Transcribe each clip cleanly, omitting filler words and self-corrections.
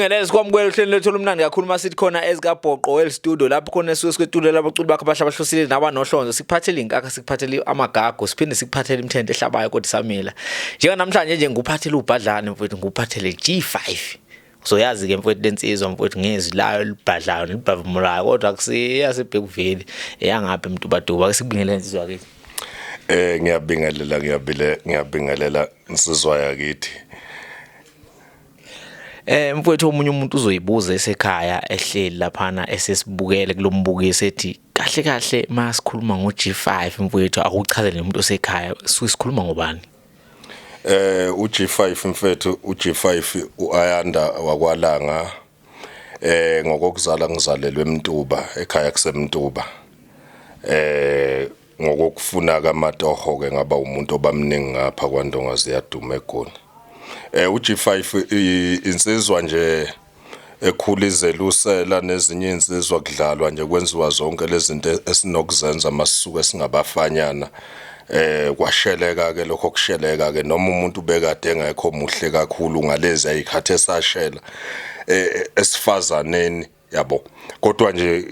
Ngelezi kwamukela uhlelo lethu olumnandi kakhulu masithi khona ezikabhoqo el studio lapho khona esuke siketulela abaculi bakhe abasha abahlosile nabanohlonzo sikuphathele inkaka sikuphathele amagago siphinde sikuphathele imithente ehlabayo kodwa samila njenga namhlanje nje ngikuphathele ubhadlane mfowethu ngikuphathele G5 uzoyazi ke mfowethu lensizwa mfowethu ngezi layo libhadlayo libavumulayo kodwa akusiya sebhekuveli eyangapha emtubaduba ke sikubingelela insizwa ke ngiyabingelela insizwa yakithi. Mfowethu omunye umuntu uzoyibuza esekhaya ehleli laphana esesibukele kulombukiso ethi kahle kahle masikhuluma ngo-G5 mfowethu akuchazele umuntu osekhaya sikhuluma ngobani? U-G5 mfethu u-G5 uAyanda wakwalanga ngokokuzala ngizalelwe eMtuba ekhaya kuseMtuba ngokufuna kaMatoho ke ngaba umuntu obamningi ngapha kwaNdonga ziyadume eGoli. U-G5 insizwa nje ekhulizelusela nezinye insizwa kudlalwa nje kwenziwa zonke lezi zinto esinokuzenza masisuke singabafanyana kwasheleka ke lokho kusheleka ke noma umuntu bekade engekho muhle kakhulu ngalezi ayikhathe sashela esifazaneni yabo kodwa nje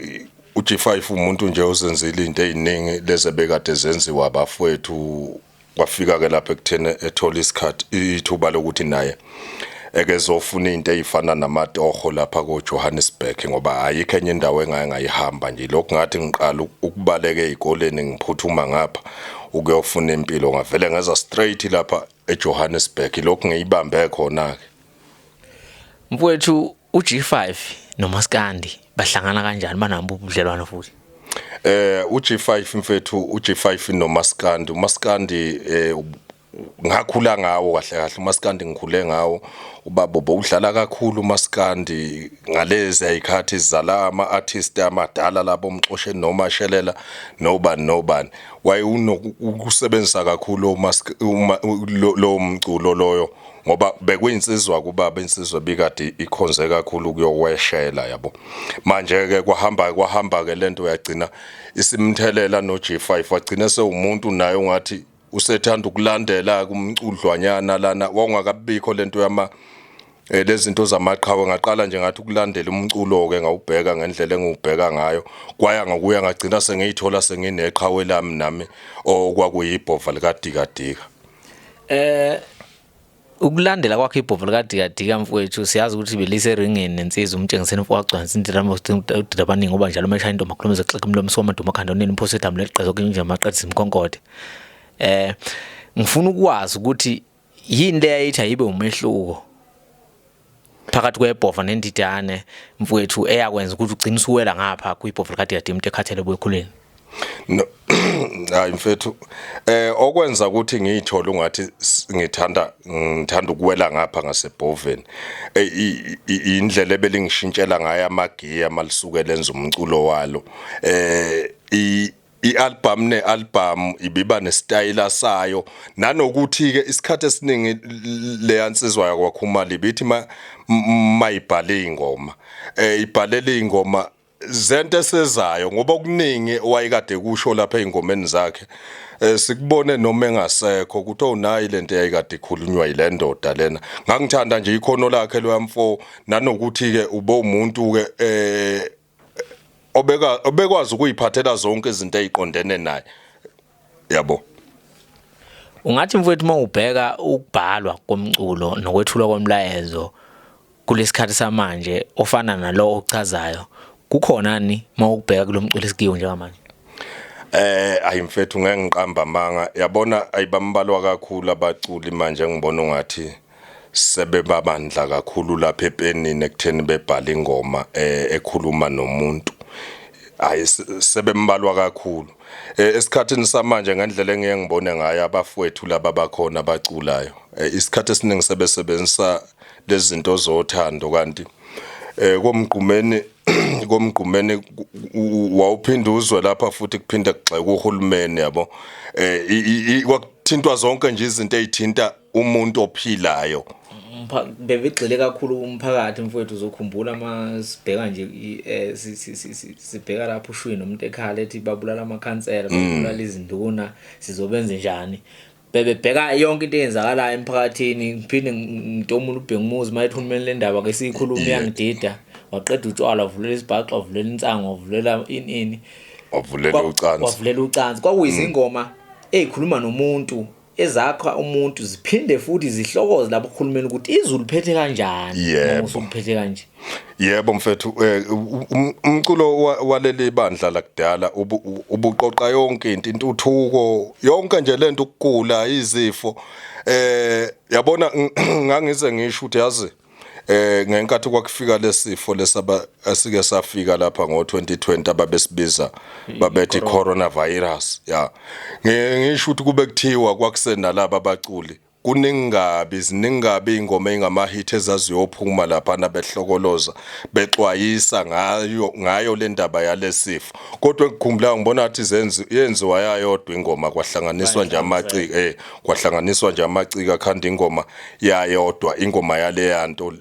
u-G5 umuntu nje ozenzile into eziningi leze bekade zenziwa abafowethu kwafika ke lapha ekuthene ethola isikhathi ithuba lokuthi naye ekezofuna into ezifana namatoho lapha koJohannesburg ngoba ayikho enye indawo engayihamba nje lokho ngathi ngiqala ukubaleka ezikoleni ngiphuthuma ngapha ukuyofuna impilo ngavele ngeza straight lapha eJohannesburg lokho ngiyibambe khona ke. Mfowethu uG5 noMaskandi bahlangana kanjani banamba ubudlelwano futhi? U-G5 mfethu u-G5 noMaskandi uMaskandi ngakhula ngawo kahle kahle uMaskandi ngikhule ngawo ubaba bowudlala kakhulu uMaskandi ngalezi ayikhathi izala ama-artist amadala labo umxoshe noma shelela nobani wayeunokusebenzisa kakhulu lo mculo loyo ngoba bekuyinsizwa kubaba insizwa bikade ikhonze kakhulu kuyokweshela yabo manje ke kwahamba ke lento uyagcina isimthelela noG5 wagcina sewumuntu naye ungathi usethanda ukulandela kumculudlwanyana lana wawungakabikho lento yama lezi zinto zamaqhawe ngaqala nje ngathi ukulandela umculo ke ngawubheka ngendlela engubheka ngayo kwaya ngokuya ngagcina sengiyithola sengineqhawe lami nami okwakuyibhova likadikadika. Ukulandela kwakhe ibhovu likadikadika mfowethu siyazi ukuthi belise ringeni nensizwa umtshengiseni mfowagcansi indaba abaningi ngoba njalo mashaya into makhulume zexexa umlomo somaduma khandoneni imphosetha mleqezo kunje amaqedzi imkonkode. Ngifuna ukwazi ukuthi yini le yayithi ayibe umehluko phakathi kwebhova nendidane mfowethu eyakwenza ukuthi ugcine usuwela ngapha kuyibhova likadikadika umuntu ekhathele boyekhuleni. No hayi mfethu okwenza ukuthi ngiyithola ungathi ngithanda ukuwela ngapha ngasebhoveni indlela ebelingishintshela ngayo amagiya malisuke lenza umculo walo i-album ne-album ibiba nestyle sayo nanokuthi ke isikhathi esiningi le yansizwa yakwaKhumalo ibithi mayibhale ingoma ibhalela ingoma zento esezayo ngoba okuningi wayekade kusho lapha ezingomeni zakhe sikubone noma engasekho ukuthi onayi lento eyayikade ikhulunywa yile ndoda lena ngangithanda nje ikhono lakhe loyamfo nanokuthi ke ube umuntu ke obekwazi ukuyiphathela zonke izinto eziqondene naye yabo. Ungathi mfowethu mawubheka ukubhalwa komculo nokwethulwa komlayezo kulesikhathi samanje ofana nalo ochazayo kukhonani mawubheka kulomculo esikiyo njengamanje? Ayimfethu ngeke ngiqamba manga yabona ayibambalwa kakhulu abaculi manje ngibona ungathi sebebabandla kakhulu lapha epenini ekutheni bebhala ingoma ekhuluma nomuntu sebembalwa kakhulu esikhathini samanje ngendlela engeke ngibone ngayo abafowethu laba bakhona abaculayo isikhathi esiningi sebesebenzisa lezi zinto zothando kanti komgqumeni wawuphinda uzwe lapha futhi kuphinde kugxeka uhulumeni yabo kwakuthintwa zonke nje izinto ezithinta umuntu ophilayo bebegxile kakhulu umphakathi mfowethu uzokhumbula masibheka nje sibheka lapho ushwini umuntu ekhala ethi babulala amakhansela babulala izinduna sizobenza njani bebheka yonke into eyenzakalayo emphakathini ngiphinde ngitomula uBhekumuzi mayethi uhulumeni le ndaba ke siyikhuluma yangidida waqeda utshwala wavulela isibhaxa wavulela insango wavulela ini wavulela ucansi kwakuyizingoma ezikhuluma nomuntu ezakha umuntu ziphinde futhi zihlokoze lapho uhulumeni ukuthi izulu phethe kanjani usuphethe kanje. Yebo mfethu umculo waleli bandla lakudala ubuqoqa yonke intuthuko yonke nje lento ukugula izifo yabona ngangize ngisho ukuthi yazi ngenkathi kwakufika lesifo lesaba asike safika lapha ngo2020 ababesibiza babethi coronavirus ngisho ukuthi kube kuthiwa kwakusena laba abaculi ziningabi ingoma engamahit ezaziyophuma lapha nabehlokoloza bexwayisa ngayo le ndaba yalesifo kodwa ngikhumbula ngibona athi yenziwa yayodwa ingoma kwahlanganiswa nje amacika kwahlanganiswa nje amacika khanda ingoma yayodwa ingoma yale yanto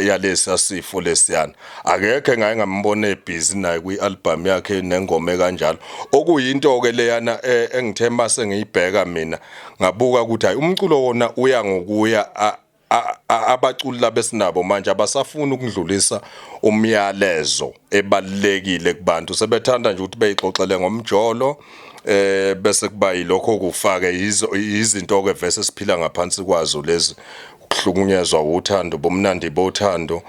yalesa sifo lesiyana akekho ngayengambona ebusy naye kwialbum yakhe nengoma kanjalo okuyinto ke leyana engithe mase ngiyibheka mina ngabuka ukuthi hayi umculo wona uya ngokuya abaculi labesinabo manje abasafuna ukudlulisa umyalezo ebalekile kubantu sebethanda nje ukuthi beyixoxele ngomjolo bese kuba yilokho kufake izinto ke vese siphila ngaphansi kwazo lezi ukuhlukunyezwa uthando bomnandi bothando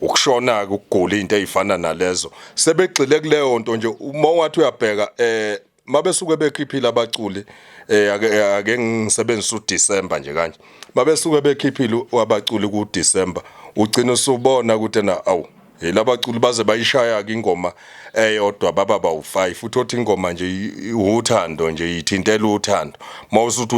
ukushona ukugula into ezifana nalezo sebegxile kuleyo nto nje uma wathi uyabheka mabesuke bekhiphila abaculi ake ngisebenzisa uDecember nje kanje mabesuke bekhiphile abaculi kuDecember ugcina usubona ukuthi na yilabaculi baze bayishaya ke ingoma eyodwa baba bawu5 futhi othi ingoma nje uthando nje yithintela uthando mawusuthi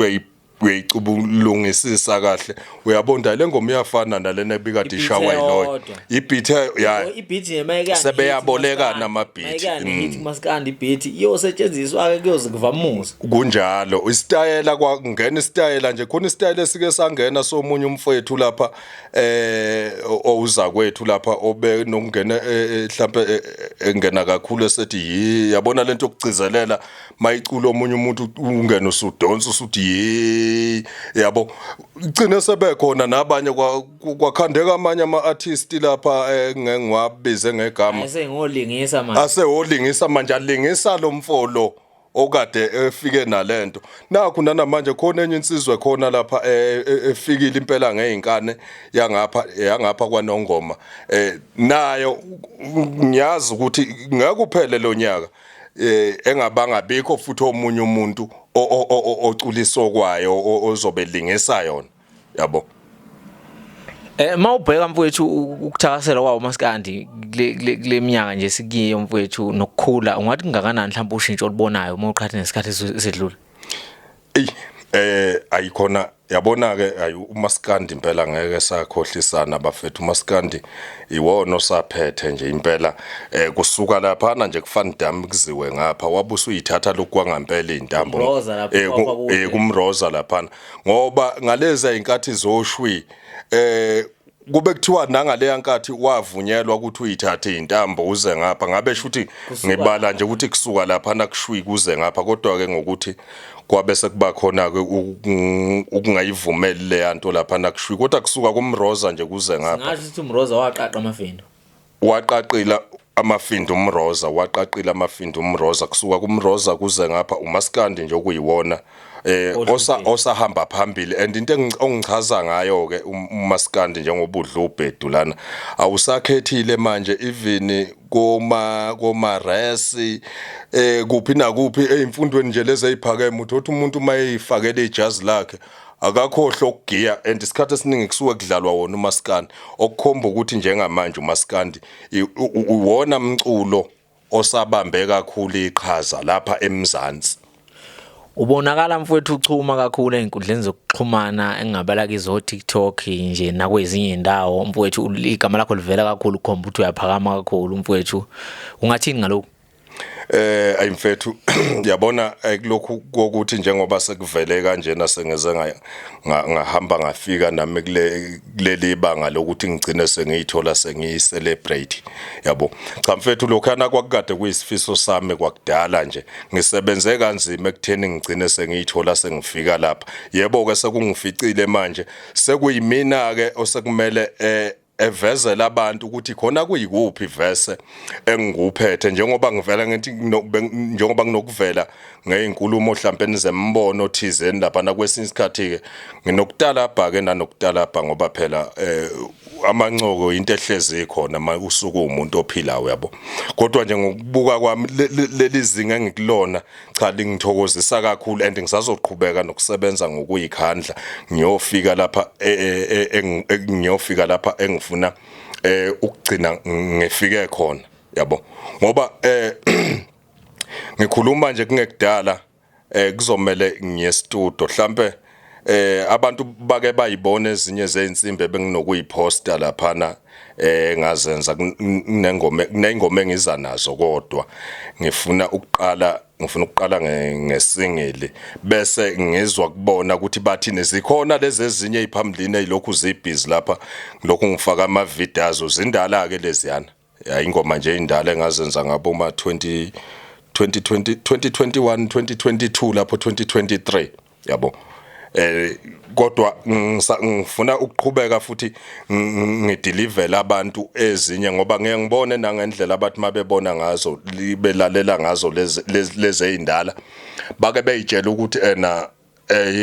uyayicubulungisisa kahle uyabonda le ngoma iyafana nalena ebikade ishawa yiloyo ibeat mayeke sebeyabolekana amabeat hit maskandi ibeat iyosetshenziswa ke kuyozivamuza kunjalo istyle kwangena istyle nje khona istyle esike sangena somunye umfowethu lapha ouza kwethu lapha obe nokungena mhlambe engena kakhulu esethi yabona lento yokugcizelela mayiculo omunye umuntu ungena usudonsa usuthi yabo igcine sebekhona nabanye kwakhandeka amanye ama-artist lapha ngiwabize ngegama asengolingisa manje alingisa lo mfolo okade efike nalento nakho namanje khona enye insizwe khona lapha efikile impela ngeinkane yangapha kwaNongoma nayo ngiyazi ukuthi ngekuphele lo nyaka engabanga bikho futhi omunye umuntu oculiso kwayo ozobelingisa yona yabo mawubheka mfowethu ukuthakasela kwawo maskandi kule minyaka nje sikiyo mfowethu nokukhula ungathi kungakanani mhlawumbe ushintsho olubonayo uma uqhatha nesikhathi esedlule ayikhona yabona ke uMaskandi impela ngeke sakhohlisana bafethu uMaskandi iwona osaphethe nje impela kusuka lapha nje kufana dam kuziwe ngapha wabusa uyithatha lokwangampela intambo kumroza lapha ngoba ngalezi inkathi zoshwi kube kuthiwa nangale nkathi wavunyelwa ukuthi uyithathe intambo uze ngapha ngabe shuthi ngibala nje ukuthi kusuka lapha nakushwi kuze ngapha kodwa ke ngokuthi kwabe sekuba khona ke ukungayivumeli le yanto lapha nakushwi kodwa kusuka kumroza nje kuze ngapha ngathi ukuthi umroza waqaqa amafindo waqaqila amafindo umroza kusuka kumroza kuze ngapha uMaskandi nje okuyiwona osahamba phambili and into engichaza ngayo ke uMaskandi njengobudla ubhedu lana awusakhethile manje even koma resi kuphi nakuphi ezimfundweni nje lezi eziphakeme uthi umuntu mayifakele ijazi lakhe akakhohle ukugiya and isikhathi esiningi kusuke kudlalwa wona uMaskandi okukhomba ukuthi njengamanje uMaskandi uwona umculo osabambe kakhulu iqhaza lapha eMzansi. Ubonakala mfowethu uchuma kakhulu einkundleni zokuxhumana engabala kizo TikTok nje nakwezinye indawo mfowethu igama lakho livela kakhulu khomba ukuthi uyaphakama kakhulu mfowethu ungathini ngalokho ayimfethu yabona kulokhu kokuthi njengoba sekuvele kanjena sengeze ngahamba ngafika nami kuleli banga lokuthi ngigcine sengiyithola sengiyicelebrate yabo cha mfethu lokhana kwakade kuyisifiso sami kwakudala nje ngisebenze kanzima ekutheni ngigcine sengiyithola sengifika lapha yebo ke sekungificile manje sekuyimina ke osekumele evezela abantu ukuthi khona kuyikuphi verse engikuphethe njengoba ngivela ngithi njengoba nginokuvela ngeinkulumo mhlawumbe nizembono thizeni lapha na kwesinye isikhathi ke nginokutalabha ke nanokutalabha ngoba phela amancoko into ehlezi ikhona mawusuku umuntu ophilayo yabo kodwa nje ngokubuka kwami leli zinga engikulona cha lingithokozisa kakhulu and ngisazoqhubeka nokusebenza ngokuyikhandla ngiyofika lapha ngiyofika lapha engifuna ukugcina ngifike khona yabo ngoba ngikhuluma nje kungekudala kuzomela ngiye studio mhlambe abantu bake bayibona ezinye zeinsimbi benginokuyiposta laphana ngazenza kunengoma engiza nazo kodwa ngifuna ukuqala ngesingile bese ngizwa kubona ukuthi bathini zikhona lezi ezinye eziphambili ezilokhu zibhizi lapha lokhu ngifaka ama videos zindala ke leziyana ingoma nje indala engazenza ngabo ma 2021 2022 lapho 2023 yabo kodwa ngifuna ukuqhubeka futhi ngideliver abantu ezinye ngoba ngeke ngibone nangendlela abathi mabebona ngazo libelalela ngazo lezi ezindala bake beyitshela ukuthi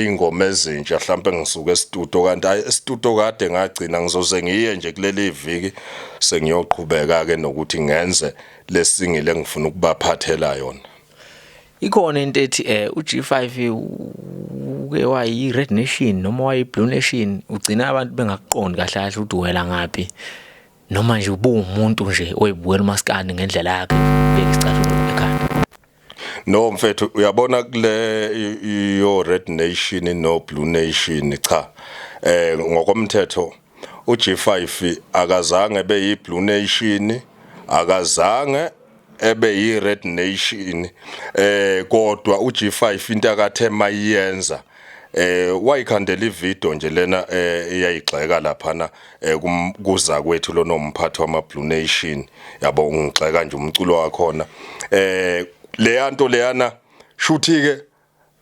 ingoma ezintsha mhlawumbe ngisuka estudio kanti hayi estudio kade ngagcina ngizoze ngiye nje kuleli viki sengiyoqhubeka ke nokuthi ngenze lesingile engifuna ukubaphathela yona. Ikhona into ethi uG5 uke wayi Red Nation noma wayi Blue Nation ugcina abantu bengakuqondi kahle kahle ukuthi uwela ngapi noma nje ubumuntu nje oyibukela uMaskandi ngendlela yakhe beka isicathulo ekhanda. No mfethu uyabona kule yo Red Nation no Blue Nation cha ngokomthetho uG5 akazange beyi Blue Nation akazange ebe yi Red Nation kodwa uG5 into akathe mayenza wayikhandela ivideo nje lena eyayigxeka laphana kuza kwethu lo nomphathi wama Blue Nation yabo ngigxeka nje umculo wakhona leyanto leyana shuthi ke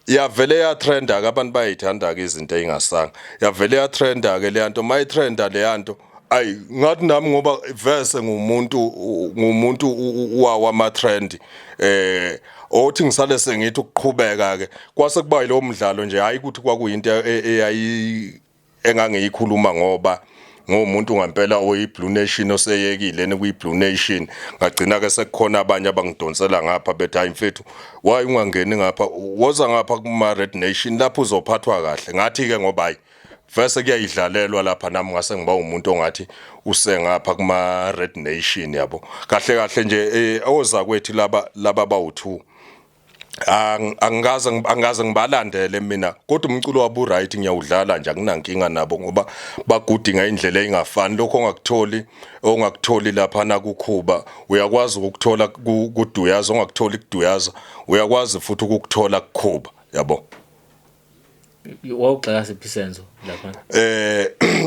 yavele ya trenda ke abantu bayithanda ke izinto ezingasanga yavele ya trenda ke leyanto mayitrenda leyanto ayi ngathi nami ngoba verse ngumuntu wama trend othi ngisale sengithi ukuqhubeka ke kwase kuba yilo mdlalo nje hayi ukuthi kwakuyinto engangiyikhuluma ngoba ngomuntu ngempela oyiBlue Nation oseyekile nekuyiBlue Nation ngagcina ke sekukhona abanye abangidonsela ngapha bethi hayi mfethu wayi ungangeni ngapha woza ngapha kuma Red Nation lapho uzophathwa kahle ngathi ke ngoba hayi verse kuyayidlalelwa lapha nami ngase ngiba umuntu ongathi usengapha kuma Red Nation yabo kahle nje oza kwethu laba bawu2 angaze ngibalandele mina kodwa umculo wabo right ngiyawudlala nje akunankinga nabo ngoba bagudinga indlela engafani lokho ongakutholi lapha na kukhuba uyakwazi ukuthola kuduyaza ongakutholi kuduyaza uyakwazi futhi ukukuthola kukhuba yabo. Wawugxeka siphi senzo lapha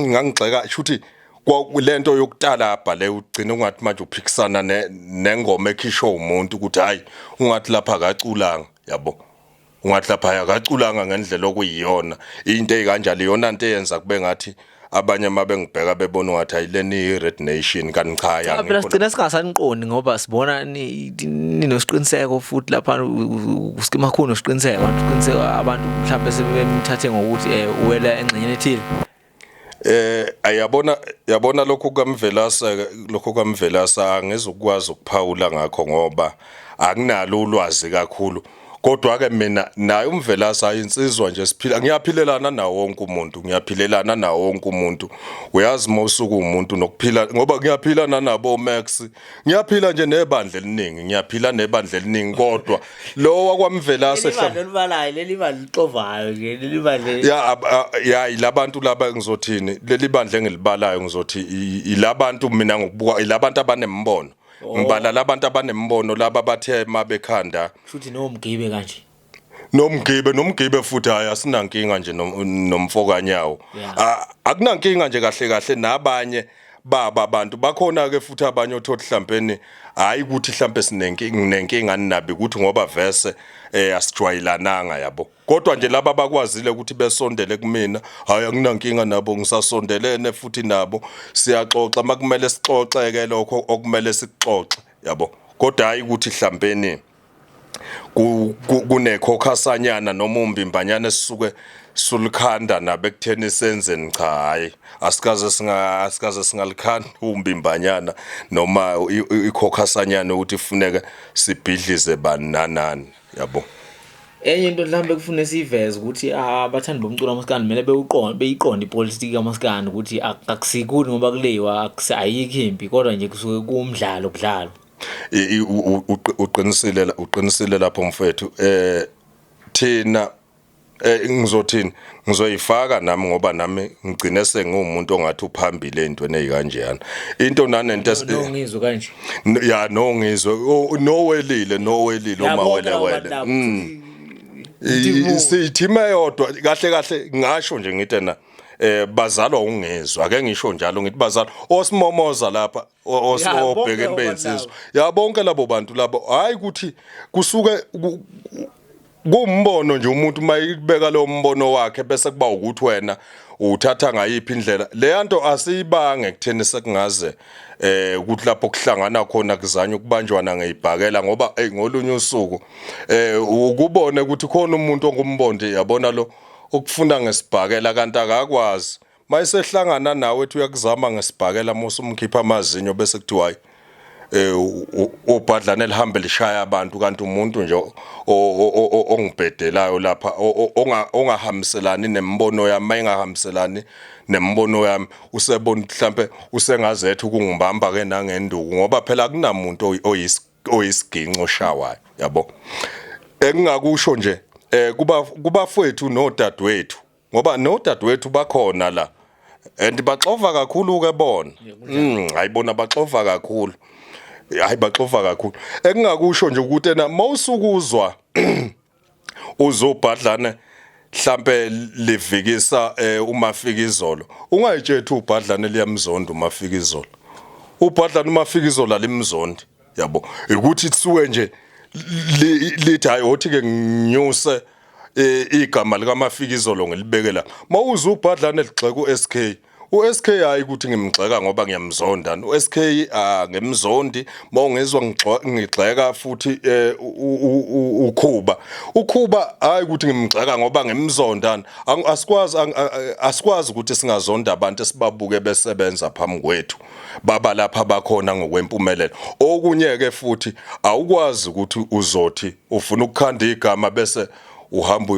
ngangigxeka shuthi kwalento yokutalabha le ugcina ungathi manje uphikisana nengoma ekhishwa umuntu ukuthi hayi ungathi lapha akaculanga yabo ungathi lapha akaculanga ngendlela okuyiyona into ezikanjalo iyona into eyenza kube ngathi abanye mabengibheka bebona ngathi ayileni Red Nation kanti cha ya phela sigcina singasaniqondi ngoba sibona ninosiqiniseko futhi lapha uskima khona osiqiniseko abantu mhlawumbe sebemthathe ngokuthi uwela engxenyeni ethile. Yabona lokho kaMvelasa angezukwazi ukuphawula ngakho ngoba akunalo ulwazi kakhulu kodwa ke mina naye uMvelasa insizwa nje siphila ngiyaphilelana nawo wonke umuntu uyazi mawusuku umuntu nokuphila ngoba ngiyaphilana nabo Max ngiyaphila nje nebandla eliningi kodwa lo wakwaMvelasa ehlaba libalayo leli bandla lixovayo nje leli bandla ya ilabantu laba ngizothini leli bandla engilibalayo ngizothi ilabantu mina ngokubuka ilabantu abanembono ngibala labantu abanembono laba bathe mabekhanda futhi nomgibe kanje nomgibe futhi hayi asinankinga nje nomfokanyawo akunankinga nje kahle nabanye baba abantu bakhona ke futhi abanye othothi mhlawumbe hayi ukuthi mhlawumbe sinenkinga nabi ukuthi ngoba vese asijwayelananga yabo kodwa nje laba bakwazile ukuthi besondele kumina hayi akunankinga nabo ngisasondelene futhi nabo siyaxoxa makumele sixoxeke lokho okumele sikuxoxe yabo kodwa hayi ukuthi mhlawumbe kunekhokhasanyana noma umbimbanyana esisuke sulikhanda nabe ekutheni senzeni cha hayi asikaze singalikhanda umbimbanyana noma ikhokhasanyana ukuthi ifuneke sibhidlize bananani yabo enye into mhlambe kufune siveze ukuthi abathandi bomculo kaMaskandi kumele beyiqonde ipolitiki kaMaskandi ukuthi akusikuni ngoba kuleyiwa ayikho impi kodwa nje kusuke kumdlalo kudlalo uqinisile lapho mfethu thina ngizoyifaka nami ngoba nami ngigcine sengumuntu ongathi uphambili ezintweni ezikanjeyana into nanento ngizwe kanje ya ngizwe nowelile umawelewele sithime yodwa kahle ngasho nje ngithi bazalwa ungezwa ake ngisho njalo ngithi bazalwa osimomoza lapha osibhekeni beyinsizwa ya bonke labo bantu labo hayi ukuthi kusuke kumbono nje umuntu mayibeka lo mbono wakhe bese kuba ukuthi wena uthatha ngayiphi indlela le nto asiyibange ekutheni sekungaze ukuthi lapho kuhlangana khona kuzanya ukubanjwana ngeyibhakela ngoba ngolunye usuku ukubone ukuthi khona umuntu ongumbondi yabona lo ukufunda ngesibhakela kanti akakwazi mayisehlangana nawe ethi uyakuzama ngesibhakela musumkhipha amazinyo bese kuthiwa hayi obhadlane lihambe lishaya abantu kanti umuntu nje ongibhedelayo lapha ongahambiselani nembono yami mayingahambiselani nembono yami usebona mhlambe usengazethu ukungibamba ke nangenduku ngoba phela kunamuntu oyisiginco oshawayo yabo engingakusho nje kubafowethu nodadewethu ngoba nodadewethu bakhona la and baxova kakhulu ke bona hayibona baxova kakhulu hayi baxova kakhulu engingakusho nje ukuthi na mawusukuzwa uzobhadlane mhlambe livikisa uMafikizolo ungayitshethi ubhadlane liyamzonda uMafikizolo ubhadlane uMafikizolo alimzondi yabo ukuthi tsuke nje lithi hayi othi ke nginyuse igama lika Mafikizolo ngilibekela mawuza ubhadlane ligxeka uSK uSK hayi ukuthi ngimgxeka ngoba ngiyamzonda uSK ngemzondi mawungezwa ngigxeka futhi ukhuba hayi ukuthi ngimgxeka ngoba ngimzondana asikwazi ukuthi singazonda abantu esibabuke besebenza phambi kwethu baba lapha bakhona ngokwempumelelo okunye ke futhi awukwazi ukuthi uzothi ufuna ukukhanda igama bese uhamba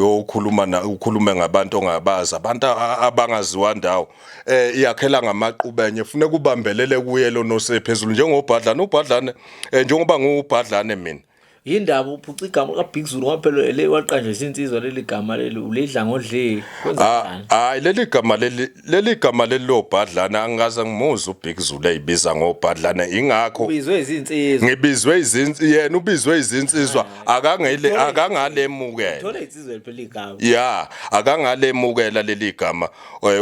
ukhulume ngabantu ongabazi abantu abangaziwa ndawo iyakhela ngamaqhubenye ufune kubambelele kuye lo nosephezulu njengobhadlane njengoba ngubhadlane mina yindaba uphuca igama kaBig Zulu ngoba phela le waqanjwa isinsizwa leli gama leli ulidla ngodle kwenzani hayi leli gama lobhadlane angaze ngimuze uBig Zulu eyibiza ngobhadlane ingakho ubizwe izinsizwa ngibizwe yena ubizwe izinsizwa akangalemukela thola insizwa phela igama ya akangalemukela leli gama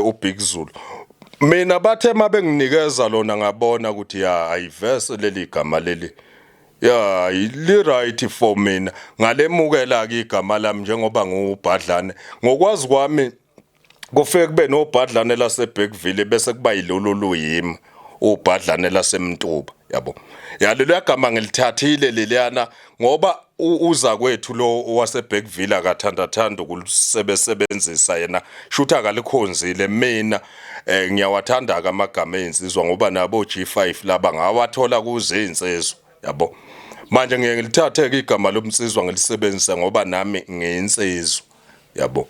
uBig Zulu mina bathe mabenginikeza lona ngabona ukuthi ya ayivese leli gama leli ya li right for mina ngalemukela ke igama lami njengoba ngubhadlane ngokwazi kwami kufike kube nobhadlane laseBergville bese kuba yilolo luyimi ubhadlane laseMntuba yabo ya lelo gama ngilithathile leliyana ngoba uza kwethu lo waseBergville akathandathanda ukulisebenzisa yena shutha akalikhonzile mina ngiyawathanda ke amagama ezinsizwa ngoba nabo G5 laba ngawathola kuze insizwa yabo manje ngeke ngilithathe ke igama lomsizwa ngilisebenzisa ngoba nami ngiyinsizwa yabo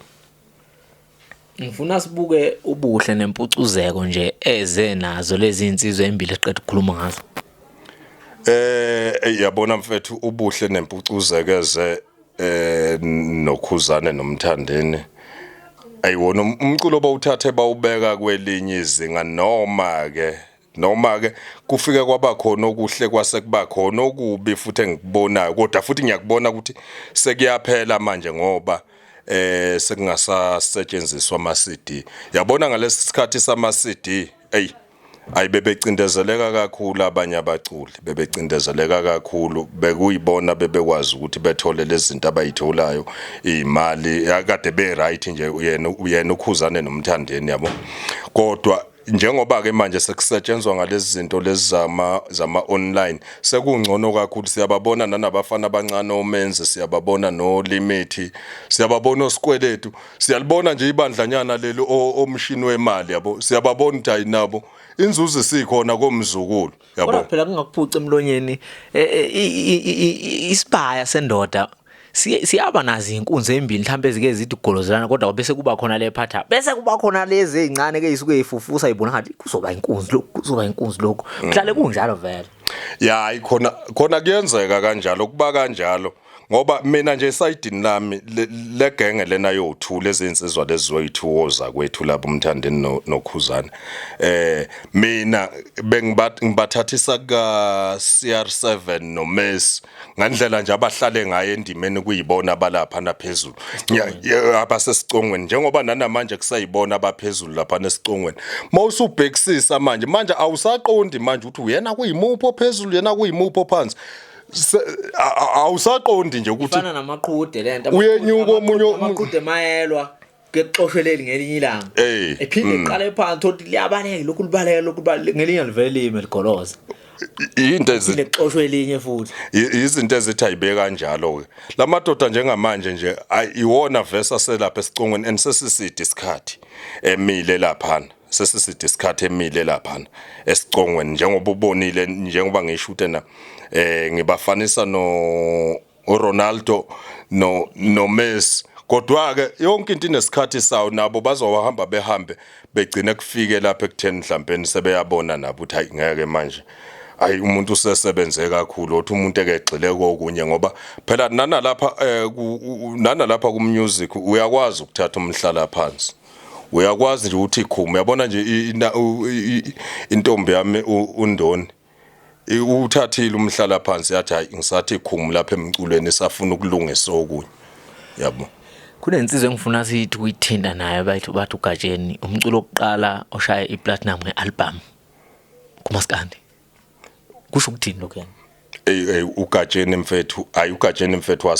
ngifuna sibuke ubuhle nempucuzeko nje eze nazo lezi insizwe embili eqeda ukukhuluma ngazo yabona mfethu ubuhle nempucuzeko eze nokhuzane nomthandeni ayiwona umculo bawuthathe bawubeka kwelinye izinga noma ke noma ke kufike kwaba khona okuhle kwase kuba khona okubi futhi engikubonayo kodwa futhi ngiyakubona ukuthi sekuyaphela manje ngoba sekungasasetshenziswa ama CD. Yabona ngalesi sikhathi sama CD bebecindezeleka kakhulu abanye abaculi bebecindezeleka kakhulu bekuyibona bebekwazi ukuthi bethole lezi zinto abayitholayo imali akade be right nje uyena ukhuzane nomthandeni yabo kodwa njengoba ke manje sekusetshenzwa ngalezi zinto lezi zama online sekungcono kakhulu siyababona nanabafana abancane omenze siyababona no limit siyababona osikweletu siyalibona nje ibandlanyana leli omshini wemali yabo siyababona ukuthi ayinabo inzuzo sikhona komzukulu yabo kodwa phela kungakuphuca emlonyeni isibaya sendoda siyaba nazi inkunzi embili mhlawumbe ezike zithi ugolozelana kodwa bese kuba khona lephatha bese kuba khona lezi ezincane ke isuke ifufusa ibona ngathi kuzoba inkunzi lokho mhlale kunjalo vele ya ikhona kuyenzeka kanjalo kuba kanjalo ngoba mina nje esayidini lami le genge lena yothula ezinsizwa lezizoyithuza kwethu lapho umthandeni nokhuzana mina ngibathathisa ka CR7 no Messi ngandlela nje abahlale ngaye endimeni kuyibona abalapha naphezulu abasesicongweni njengoba nanamanje kusayibona abaphezulu lapha nesicongweni mawusubhekisisa manje awusaqondi manje ukuthi uyena kuyimupho phezulu yena kuyimupho phansi awusaqondi nje ukuthi fana namaqhude lento uyenyuka omunye amaqhude mayelwa kexoshweleli ngelinye ilanga ephinde iqale phansi ukuthi liyabaleka lokhu libaleka ngelinye livele lime ligoloza into ezixoshwe elinye futhi izinto ezithi ayibe kanjalo ke lamadoda njengamanje nje iwona verse selapha esicongweni ensesisidi isikhathi emile laphana sesisidi isikhathi emile laphana esicongweni njengoba ubonile njengoba ngishute na ngibafanisa no Ronaldo no Messi kodwa ke yonke into inesikhathi sawo nabo bazohamba behambe begcine kufike lapha ekutheni mhlawumbe sebeyabona nabo ukuthi hayi ngeke manje ayi umuntu usesebenze kakhulu othi umuntu ekegxile kokunye ngoba phela nalapha ku music uyakwazi ukuthatha umhlala phansi uyakwazi nje ukuthi ikhume uyabona nje intombi yami uNdoni uthathile umhlala phansi yathi hayi ngisathi ikhumu lapha emculweni safuna ukulungisa okunye yabo kunensizwe engifuna sithi kuyithinta naye bathi uGatsheni umculo oqala oshaya iplatinum ngealbum kuMaskandi kusho ukuthini lokho yani uGatsheni mfethu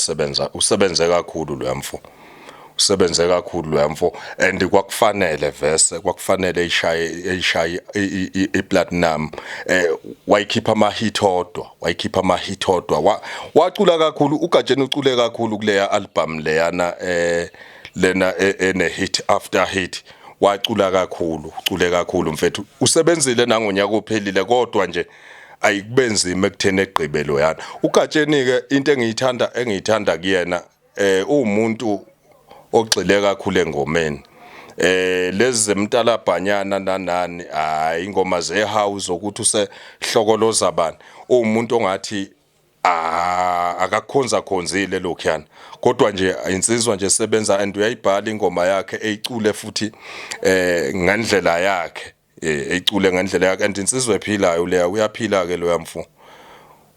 usebenze kakhulu lo yamfo usebenze kakhulu lo yamfo and kwakufanele verse kwakufanele ishaye iplatinum wayikhipha ama hit odwa wacula kakhulu uGatsheni ucule kakhulu kuleya album leyana lena ene hit after hit wacula kakhulu ucule kakhulu mfethu usebenzile nangonyaka ophelile kodwa nje ayikubenzima ekuthene egqibelo yana uGatsheni ke into engiyithanda kuyena umuntu ogxile kakhulu engomeni lezi zemntalabhanyana nanani hayi ingoma zehouse ukuthi usehlokoloza abantu umuntu ongathi akakhonza khonzile lokhuyana kodwa nje insizwa nje sebenza and uyayibhala ingoma yakhe eyicule futhi ngandlela yakhe eyicule ngandlela yakhe and insizwa ephilayo leya uyaphila ke lo yamfu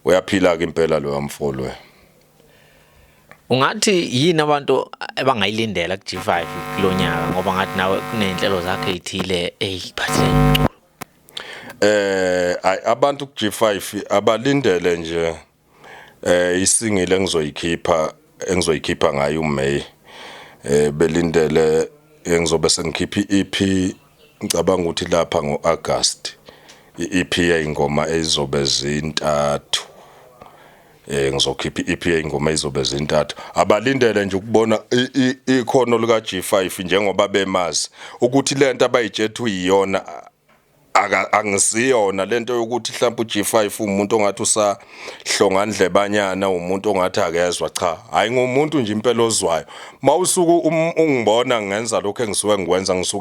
uyaphila ke impela lo yamfu lo ungathi yini abantu abangayilindela ku G5 kulonyaka ngoba ngathi nawe kunenhlelo zakhe ezithile eziphathele abantu ku G5 abalindele nje isingile engizoyikhipha ngayo uMay belindele engizobe sengikhipha iEP ngicabanga ukuthi lapha ngoAugust iEP yayingoma ezizobe zintathu ngizokhipha iEP ingoma izobe zintathu abalindele nje ukubona ikhono lika G5 njengoba bemazi ukuthi lento abayijethu iyona angisiyona lento yokuthi mhlawumbe uG5 umuntu ongathi usahlongandlebanyana umuntu ongathi akezwa cha hayi ngumuntu nje impela ozwayo mawusuku ungibona ngenza lokho engisuke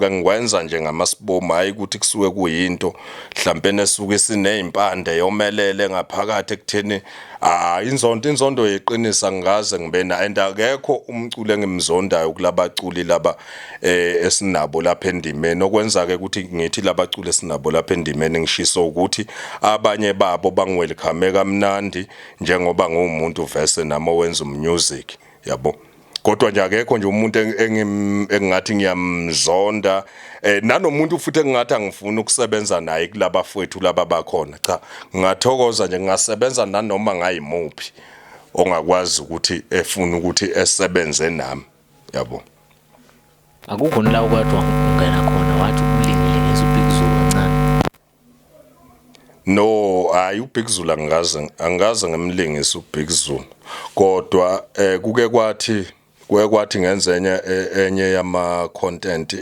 ngikwenza nje ngamasibomu hayi ukuthi kusuke kuyinto mhlawumbe nesuke sinezimpande yomelele ngaphakathi ekutheni inzondo yeqinisa ngaze ngibena and akekho umculo engimzondayo kulabaculi laba esinabo lapha endimeni okwenza ke ukuthi ngithi labaculi esinabo ngikho lapha endimeni ngishiso ukuthi abanye babo bangwelcome kamnandi njengoba ngumuntu verse nami owenza music yabo. Kodwa nje akekho nje umuntu engingathi ngiyamzonda nanomuntu futhi engingathi angifuni ukusebenza naye kulaba fowethu laba bakhona. Cha, ngingathokoza nje ngingasebenza nanoma ngayimuphi ongakwazi ukuthi efuna ukuthi esebenze nami yabo. Akukho la ukwathiwa ungena khona wathi umlingilingisa uBig Zulu kancane. No, hayi uBig Zulu angaze ngemlingisa uBig Zulu. Kodwa kuke kwathi ngenza enye yama content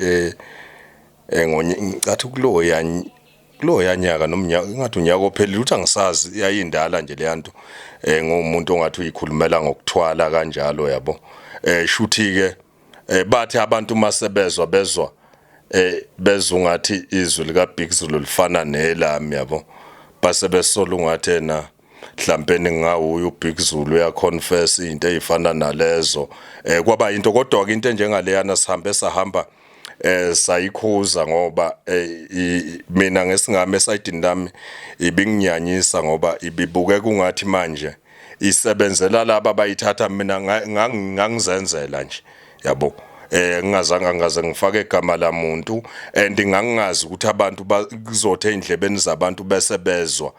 ngathi kulo yanyaka nomnyaka ngathi unyaka ophelile uthi angisazi yayindala nje le nto ngomuntu ongathi uyikhulumela ngokuthwala kanjalo yabo. Shuthi ke bathi abantu masebezwa bezungathi izwi lika Big Zulu lifana nelami yabo. Base besola ungathi na mhlawumbe ngawuye uBig Zulu uyaconfess into ezifana nalezo kwaba into kodwa ke into enjengaleyana sahamba sayikhuza ngoba mina ngesingame esayidini lami ibinginyanyisa ngoba ibibuke kungathi manje isebenzela laba bayithatha mina ngangizenzela nje yabo. Ngingazange ngifake igama lamuntu and ngingazi ukuthi abantu kuzothe indlebeni zabantu bese bezwa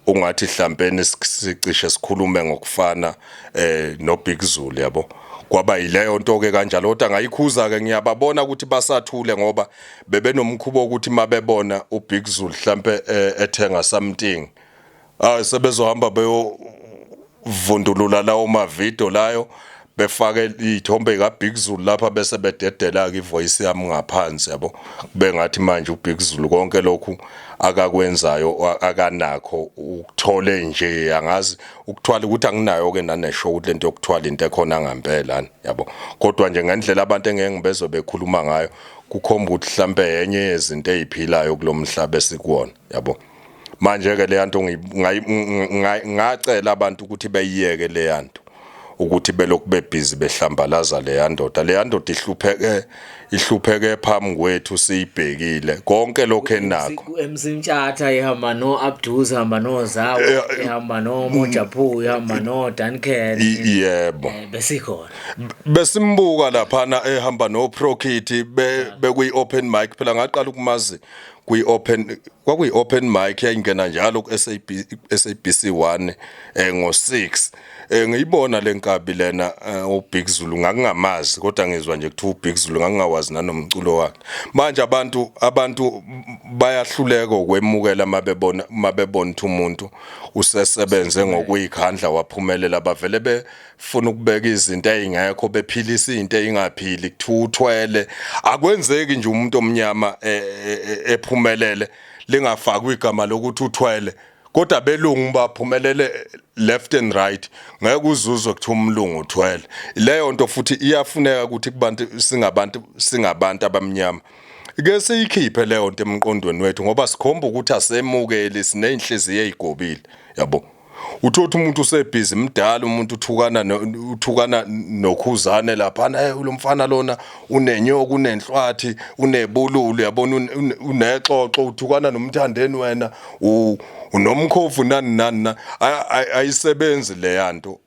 ungathi mhlawumbe sicishe sikhulume ngokufana noBig Zulu yabo. Kwaba yileyo nto ke kanjalo kodwa ngayikhuza ke ngiyababona ukuthi basathule ngoba bebenomkhubo ukuthi mabebona uBig Zulu mhlawumbe ethenga something sebezohamba beyovundulula lawo mavideo layo befake izithombe kaBig Zulu lapha bese bededela ke ivoice yami ngaphansi yabo. Kube ngathi manje uBig Zulu konke lokhu akakwenzayo akanakho ukuthole nje angazi ukuthwala ukuthi anginayo ke naneshow ukuthi lento yokuthwala into ekhona ngempela yabo. Kodwa nje ngendlela abantu engeke ngibezwe bekhuluma ngayo kukhomba ukuthi mhlambe yenye yezinto eziphilayo kulomhlaba esikuwona yabo. Manje ke le nto ngacela abantu ukuthi beyiyeke le nto ukuthi belokhu bebhizi behlambalaza le ndoda ihlupheke phambi kwethu siyibhekile konke lokho enakho emsintshatha ihamba no Abduz ihamba no Zawo ihamba no Mojapho ihamba no Duncan yebo besikhona besimbuka lapha ehamba no Prokit bekuyi open mic phela ngaqala ukumazi kwakuyi open mic yayingena njalo ku SABC1 ngo6 ngiyibona lenkabi lena uBig Zulu ngangingamazi kodwa ngizwa nje kuthi uBig Zulu ngangingawazi nanomculo wakhe. Manje abantu bayahluleka ukwemukela mabebona ukuthi umuntu usesebenze ngokuyikhandla waphumelela bavele befuna ukubeka izinto ezingekho bephilisa izinto ezingaphili kuthi uthwele akwenzeki nje umuntu omnyama ephumelele lingafakwa igama lokuthi uthwele kodwa belungu baphumelele left and right ngeke uzuzwe ukuthi umlungu uthwele. Leyo nto futhi iyafuneka ukuthi kubantu singabantu abamnyama ke siyikhiphe leyo nto emqondweni wethu ngoba sikhomba ukuthi asemukeli sinenhliziyo ezigobile yabo. Uthothi umuntu usebhizi mdala umuntu uthukana nokhuzane lapha lo mfana lona unenyoka unenhlwathi unebululu yabona unexoxo uthukana nomthandeni wena unomkhofu nani ayisebenzi le yanto.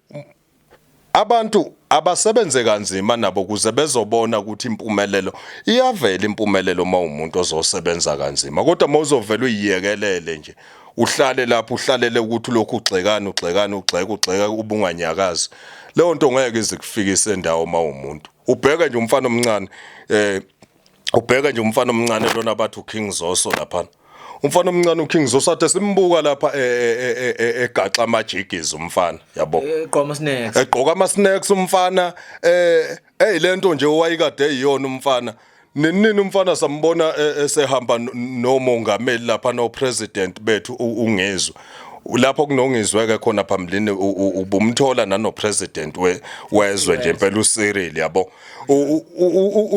Abantu abasebenze kanzima nabo kuze bezobona ukuthi impumelelo iyavela impumelelo umuntu ozosebenza kanzima kodwa mawuzovela uyiyekelele nje uhlale lapho uhlalele ukuthi lokhu ugxeka ubunganyakazi leyo nto ngeke izikufikise endawo umuntu ubheka nje umfana omncane lona bathi uKing Zoso lapha umfana omncane uKing Zoso athe simbuka lapha egaxa amajigizi umfana yabo egqoka ama snacks umfana lento nje owayikade eyiyona umfana nini umfana sambona esehamba nomongameli lapha no president bethu ungezwe lapho kunongizweke khona phambilini ubumthola nano president wezwe nje impela uCyril yabo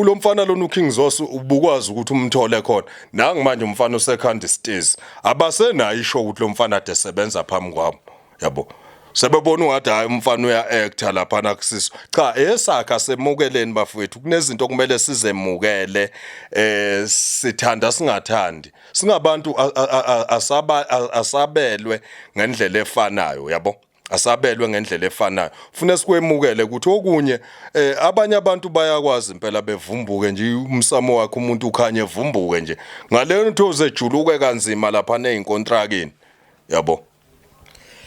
lo mfana lona uKing Zoso ubukwazi ukuthi umthole khona nangu manje umfana uSecond Stairs abasenayo isho ukuthi lo mfana ade sebenza phambi kwabo yabo. sebebona ungathi hayi umfana uya-acta lapha nakusiswa cha esakha semukeleni bafowethu kunezinto kumele sizemukele sithanda singathandi singabantu asabelwe ngendlela efanayo yabo asabelwe ngendlela efanayo ufune sikwemukele ukuthi okunye abanye abantu bayakwazi impela bevumbuke nje umsamo wakhe umuntu ukhanye evumbuke nje ngaleyo nto uzejuluke kanzima lapha nezinkontrakini yabo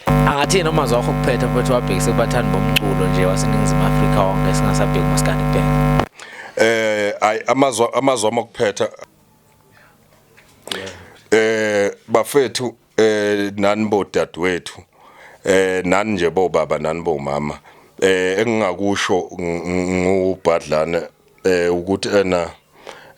angathi noma zakho kuphetha mfethu wabhekise kubathandi bomculo nje waseNingizimu Afrika wonke singasabheki maskandi kuphela ay amazwi amokuphetha bafethu nani bodadewethu nani nje bobaba nani bomama engingakusho ngubhadlane ukuthi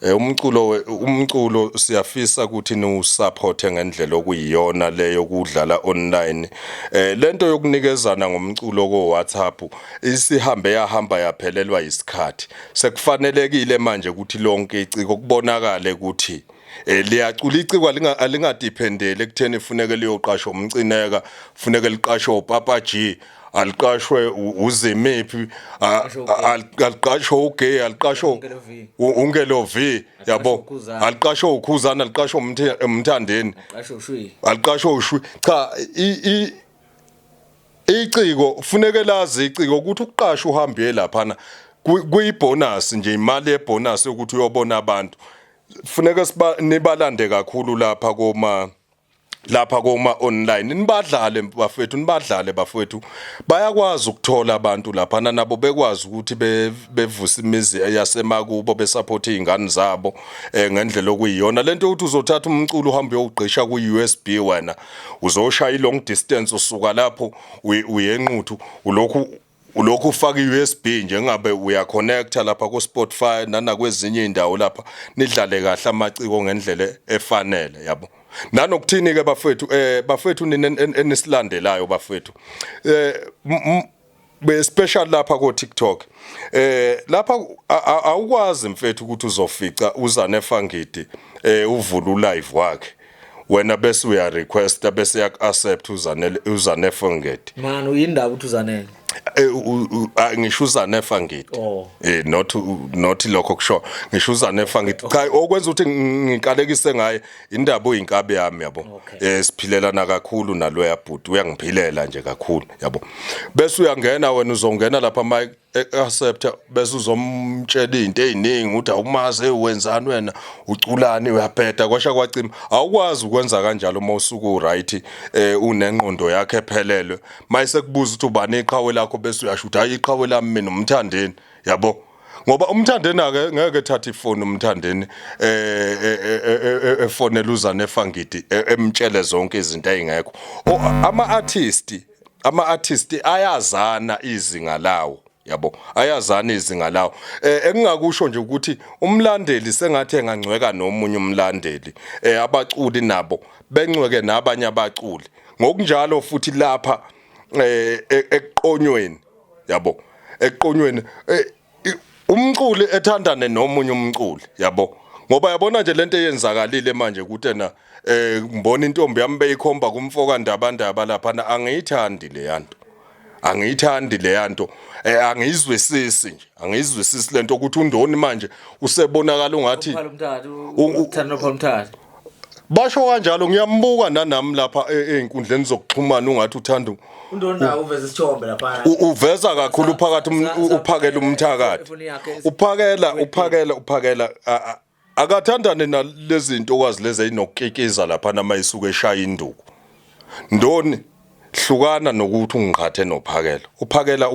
umculo siyafisa ukuthi niusupport ngendlela okuyiyona leyo kudlala online lento yokunikezana ngomculo ko WhatsApp isihambe yahamba yaphelelwa isikhathi sekufanelekile manje ukuthi lonke iciko kubonakale ukuthi liyacula iciko alingadependele ekutheni ifuneke liyoqashwa umcineka funeke liqashwe uPapa G aliqashwe uzimiphi aliqashwe ugay aliqashwe ungelovi yabo aliqashwe ukhuzana aliqashwe umthandeni aliqashwe ushwi cha iciko funeke lazi iciko ukuthi ukuqashwa uhambe lapha kuyibonus nje imali yebonus ukuthi uyobona abantu funeka nibalande kakhulu lapha koma online nibadlale bafethu bayakwazi ukuthola abantu lapha nabo bekwazi ukuthi bevusa imizi yasemakubo besupport izingane zabo ngendlela okuyiyona lento ukuthi uzothatha umculo uhambe uyogqisha ku-USB wena uzoshaya long distance usuka lapho uyenquthu ulokhu ufaka i-USB njengabe uyaconnecta lapha ku Spotify nanakwezinye indawo lapha nidlale kahle amaciko ngendlela efanele yabo nanokuthini ke bafethu enisilandelayo bafethu special lapha ko TikTok lapha awukwazi mfethu ukuthi uzofica uZanefangidi uvula live wakhe wena bese uya request bese yak-accept uZanefangidi man uyindaba ukuthi uZanele ngisho uZanefangidi not lokho kusho ngisho uZanefangidi cha okwenza ukuthi ngikalekise ngaye indaba oyinkabe yami yabo siphilela kakhulu naloya bhuti uyangiphilela nje kakhulu yabo bese uyangena wena uzongena lapha Mike accept bese uzomtshela izinto eziningi uthi awumazi wenzani wena uculani uyaphetha kwasha kwacima awukwazi ukwenza kanjalo uma usuku right unengqondo yakhe ephelele mayise kubuza ukuthi ubani iqhawe lakho bese uyashuthi hayi iqhawe lami mina umthandeni yabo ngoba umthandeni ake ngeke ethathe ifoni umthandeni efonela uZanefangidi emtshele zonke izinto ezingekho ama-artist ayazana izinga lawo yabo ayazana izinga lawo engingakusho nje ukuthi umlandeli sengathi engangcweka nomunye umlandeli abaculi nabo bencweke nabanye abaculi ngokunjalo futhi lapha eqonyweni yabo eqonyweni umculi ethandane nomunye umculi yabo ngoba yabona nje lento eyenzakalile manje ukuthi ngibona intombi yami beyikhomba kumfoka ndabandaba lapha angiyithandi le yanto angizwisisi nje angizwisisi lento ukuthi undoni manje usebonakala ungathi basho kanjalo ngiyambuka nanami lapha einkundleni zokuxhumana ungathi uthanda undona uveza isithombe lapha uveza kakhulu phakathi uphakela umthakathi uphakela akathandane nalezi zinto okwazi lezi ezinokukikiza lapha namayisuka eshaya induku ndoni hlukana nokuthi ungikhathe nophakela uphakela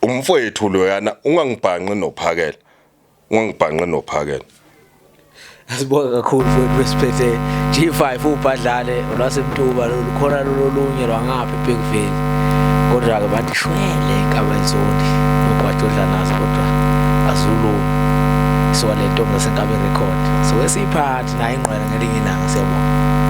umfowethu loyana ungangibhanqi nophakela Asibonga kakhulu futhi besiphethe G5 ubhadlale olwasemtuba lukhona lolunye lwangapha eBigville kodwa ke bathi shwele kabayizoni nokwathi nazo kodwa azulu so lento ngasenkabe record so esiphathi naye ingqwela ngelinye ilanga siyabona